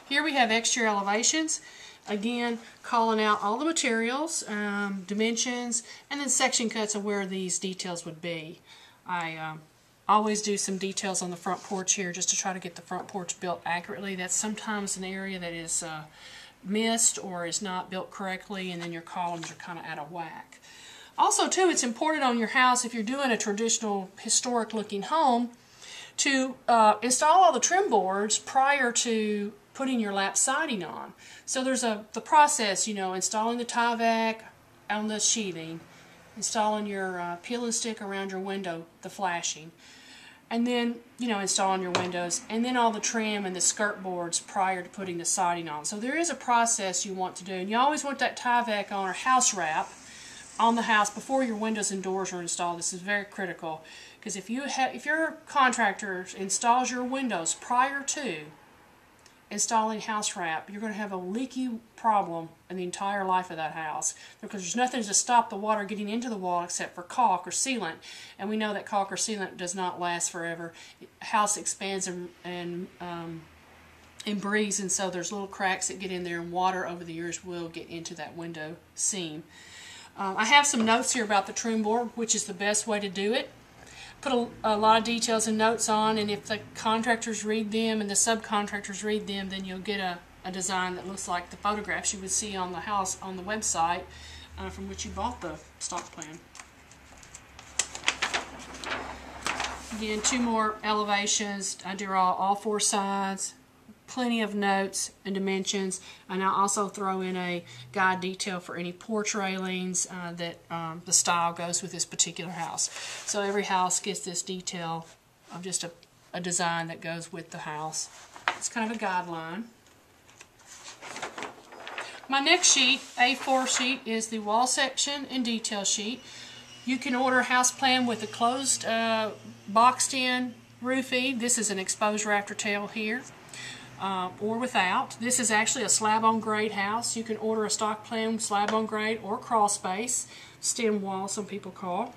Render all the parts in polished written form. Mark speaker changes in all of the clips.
Speaker 1: Here we have exterior elevations. Again, calling out all the materials, dimensions, and then section cuts of where these details would be. I always do some details on the front porch here just to try to get the front porch built accurately. That's sometimes an area that is missed or is not built correctly, and then your columns are kind of out of whack. Also, too, it's important on your house, if you're doing a traditional historic looking home, to install all the trim boards prior to putting your lap siding on. So there's the process, you know, installing the tie vac on the sheathing, installing your peel and stick around your window, the flashing, and then, you know, installing your windows, and then all the trim and the skirt boards prior to putting the siding on. So there is a process you want to do, and you always want that tie vac on or house wrap on the house before your windows and doors are installed. This is very critical, because if your contractor installs your windows prior to installing house wrap, you're going to have a leaky problem in the entire life of that house, because there's nothing to stop the water getting into the wall except for caulk or sealant, and we know that caulk or sealant does not last forever. The house expands and breathes, and so there's little cracks that get in there, and water over the years will get into that window seam. I have some notes here about the trim board, which is the best way to do it. Put a lot of details and notes on, and if the contractors read them and the subcontractors read them, then you'll get a design that looks like the photographs you would see on the house on the website from which you bought the stock plan. Again, 2 more elevations. I draw all 4 sides, plenty of notes and dimensions, and I'll also throw in a guide detail for any porch railings that the style goes with this particular house. So every house gets this detail of just a design that goes with the house. It's kind of a guideline. My next sheet, A4 sheet, is the wall section and detail sheet. You can order a house plan with a closed boxed-in roof eave. This is an exposed rafter tail here. Or without. This is actually a slab-on-grade house. You can order a stock plan slab-on-grade or crawl-space, stem wall some people call.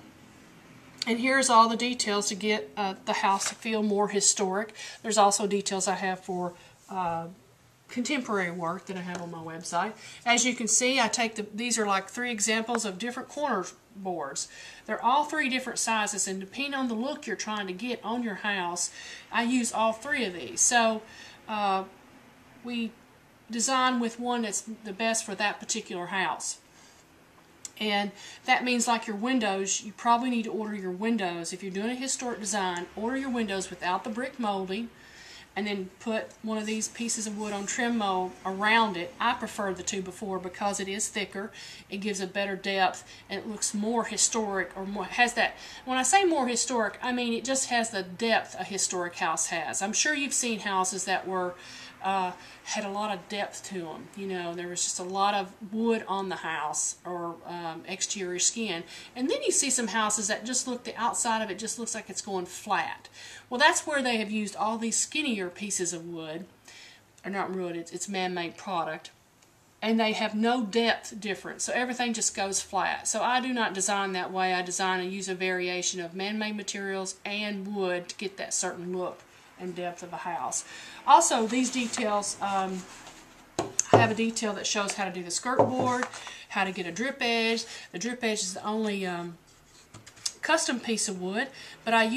Speaker 1: And here's all the details to get the house to feel more historic. There's also details I have for contemporary work that I have on my website. As you can see, I take these are like 3 examples of different corner boards. They're all 3 different sizes, and depending on the look you're trying to get on your house, I use all 3 of these. So we design with one that's the best for that particular house. And that means, like your windows, you probably need to order your windows. If you're doing a historic design, order your windows without the brick molding, and then put one of these pieces of wood on trim mold around it. I prefer the 2x4 because it is thicker, it gives a better depth, and it looks more historic, or more, has that, when I say more historic, I mean it just has the depth a historic house has. I'm sure you've seen houses that were had a lot of depth to them. You know, there was just a lot of wood on the house, or exterior skin. And then you see some houses that just look, the outside of it just looks like it's going flat. Well, that's where they have used all these skinnier pieces of wood, or not wood, it's man-made product, and they have no depth difference, so everything just goes flat. So I do not design that way. I design and use a variation of man-made materials and wood to get that certain look and depth of a house. Also, these details, I have a detail that shows how to do the skirt board, how to get a drip edge. The drip edge is the only custom piece of wood, but I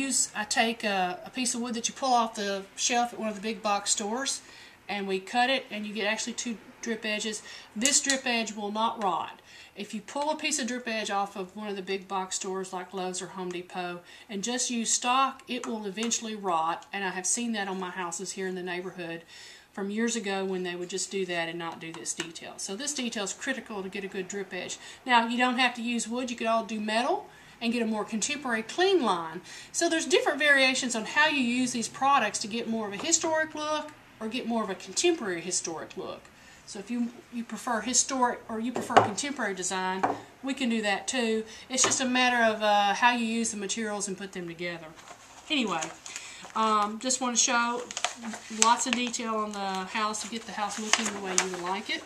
Speaker 1: take a piece of wood that you pull off the shelf at one of the big box stores, and we cut it, and you get actually 2 drip edges. This drip edge will not rot. If you pull a piece of drip edge off of one of the big box stores like Lowe's or Home Depot and just use stock, it will eventually rot, and I have seen that on my houses here in the neighborhood from years ago when they would just do that and not do this detail. So this detail is critical to get a good drip edge. Now, you don't have to use wood. You could all do metal and get a more contemporary clean line. So there's different variations on how you use these products to get more of a historic look or get more of a contemporary historic look. So if you prefer historic or you prefer contemporary design, we can do that too. It's just a matter of how you use the materials and put them together. Anyway, just want to show lots of detail on the house to get the house looking the way you would like it.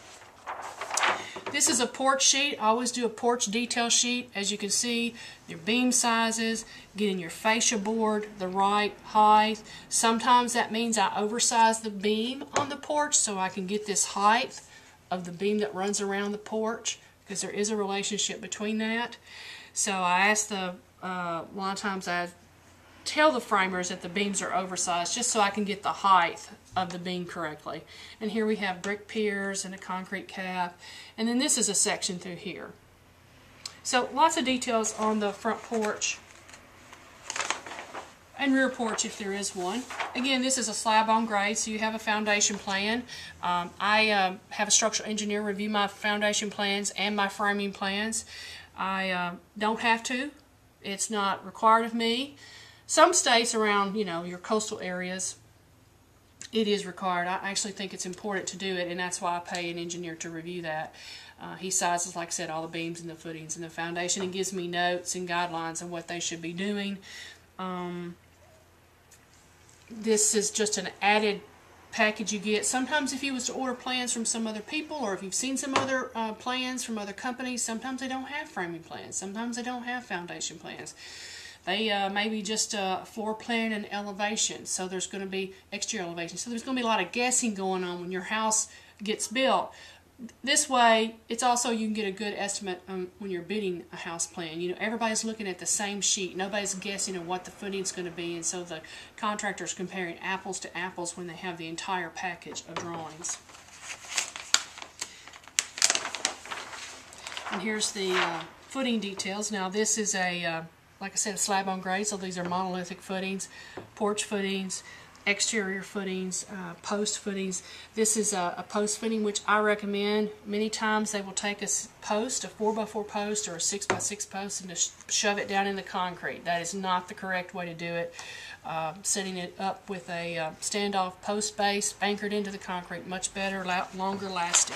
Speaker 1: This is a porch sheet. I always do a porch detail sheet. As you can see, your beam sizes, getting your fascia board the right height. Sometimes that means I oversize the beam on the porch so I can get this height of the beam that runs around the porch, because there is a relationship between that. So I ask a lot of times I tell the framers that the beams are oversized just so I can get the height of the beam correctly. And here we have brick piers and a concrete cap, and then this is a section through here. So lots of details on the front porch and rear porch if there is one. Again, this is a slab on grade, so you have a foundation plan. I have a structural engineer review my foundation plans and my framing plans. I don't have to. It's not required of me. Some states around, you know, your coastal areas, it is required. I actually think it's important to do it, and that's why I pay an engineer to review that. He sizes, like I said, all the beams and the footings and the foundation, and gives me notes and guidelines on what they should be doing. This is just an added package you get. Sometimes if you was to order plans from some other people, or if you've seen some other plans from other companies, sometimes they don't have framing plans. Sometimes they don't have foundation plans. They maybe just a floor plan and elevation, so there's going to be exterior elevation. So there's going to be a lot of guessing going on when your house gets built. This way, it's also, you can get a good estimate when you're bidding a house plan. You know, everybody's looking at the same sheet. Nobody's guessing on what the footing's going to be, and so the contractor's comparing apples to apples when they have the entire package of drawings. And here's the footing details. Now this is a like I said, a slab on grade, so these are monolithic footings, porch footings, exterior footings, post footings. This is a post footing, which I recommend. Many times they will take a post, a 4x4 post or a 6x6 post, and just shove it down in the concrete. That is not the correct way to do it. Setting it up with a standoff post base, anchored into the concrete, much better, longer lasting.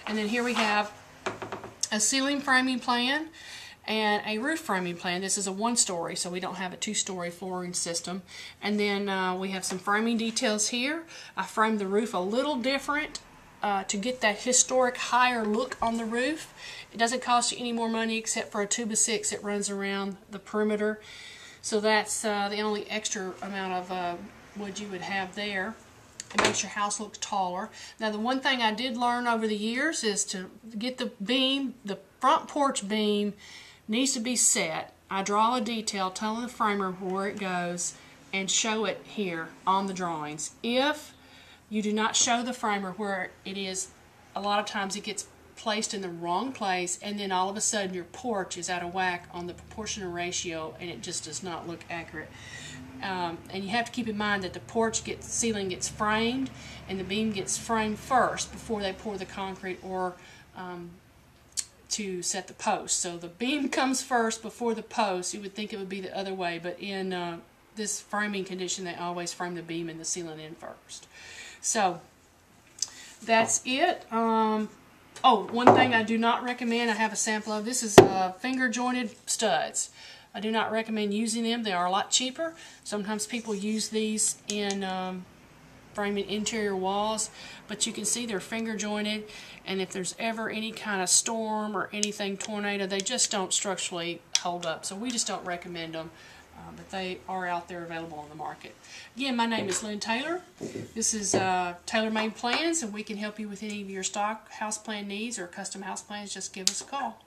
Speaker 1: And then here we have a ceiling framing plan and a roof framing plan. This is a one-story, so we don't have a two-story flooring system. And then we have some framing details here. I framed the roof a little different to get that historic higher look on the roof. It doesn't cost you any more money except for a 2x6 that runs around the perimeter. So that's the only extra amount of wood you would have there. It makes your house look taller. Now the one thing I did learn over the years is to get the beam, the front porch beam needs to be set. I draw a detail telling the framer where it goes and show it here on the drawings. If you do not show the framer where it is, a lot of times it gets placed in the wrong place, and then all of a sudden your porch is out of whack on the proportional ratio, and it just does not look accurate. And you have to keep in mind that the porch ceiling gets framed, and the beam gets framed first before they pour the concrete or to set the post. So the beam comes first before the post. You would think it would be the other way, but in this framing condition, they always frame the beam and the ceiling in first. So that's it. Oh, one thing I do not recommend, I have a sample of, this is finger jointed studs. I do not recommend using them. They are a lot cheaper. Sometimes people use these in framing interior walls, but you can see they're finger jointed, and if there's ever any kind of storm or anything, tornado, they just don't structurally hold up. So we just don't recommend them, but they are out there available on the market. Again, my name is Lynn Taylor. This is Tailor Made Plans, and we can help you with any of your stock house plan needs or custom house plans. Just give us a call.